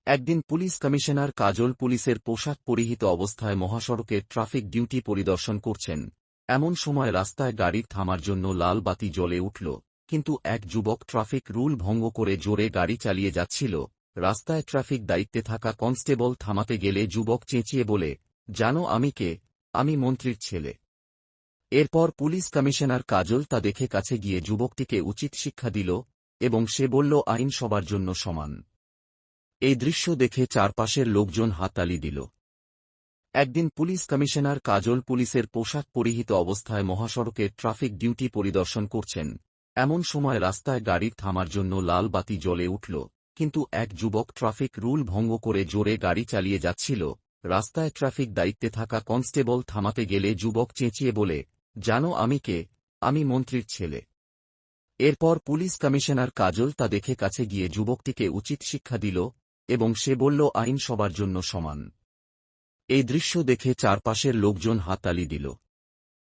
একদিন police commissioner কাজল পুলিশের পোশাক পরিহিত অবস্থায় মহাসড়কে ট্রাফিক ডিউটি পরিদর্শন করছেন। এমন সময় রাস্তায় গাড়ির থামার জন্য লাল বাতি জ্বলে উঠল, কিন্তু এক যুবক ট্রাফিক রুল ভঙ্গ করে জোরে গাড়ি চালিয়ে যাচ্ছিল। রাস্তায় ট্রাফিক দায়িত্বে থাকা কনস্টেবল থামাতে গেলে যুবক চেঁচিয়ে বলে, জানো আমি কে? আমি মন্ত্রীর ছেলে। এরপর পুলিশ কমিশনার কাজল তা দেখে কাছে গিয়ে যুবকটিকে উচিত শিক্ষা দিল এবং সে বলল, আইন সবার জন্য সমান। এই দৃশ্য দেখে চারপাশের লোকজন হাততালি দিল। একদিন পুলিশ কমিশনার কাজল পুলিশের পোশাক পরিহিত অবস্থায় মহাসড়কে ট্রাফিক ডিউটি পরিদর্শন করছেন। এমন সময় রাস্তায় গাড়ির থামার জন্য লাল বাতি জ্বলে উঠল, কিন্তু এক যুবক ট্রাফিক রুল ভঙ্গ করে জোরে গাড়ি চালিয়ে যাচ্ছিল। রাস্তায় ট্রাফিক দায়িত্বে থাকা কনস্টেবল থামাতে গেলে যুবক চেঁচিয়ে বলে, জানো আমি কে? আমি মন্ত্রীর ছেলে। এরপর পুলিশ কমিশনার কাজল তা দেখে কাছে গিয়ে যুবকটিকে উচিত শিক্ষা দিল এবং সে বলল, আইন সবার জন্য সমান। এই দৃশ্য দেখে চারপাশের লোকজন হাততালি দিল।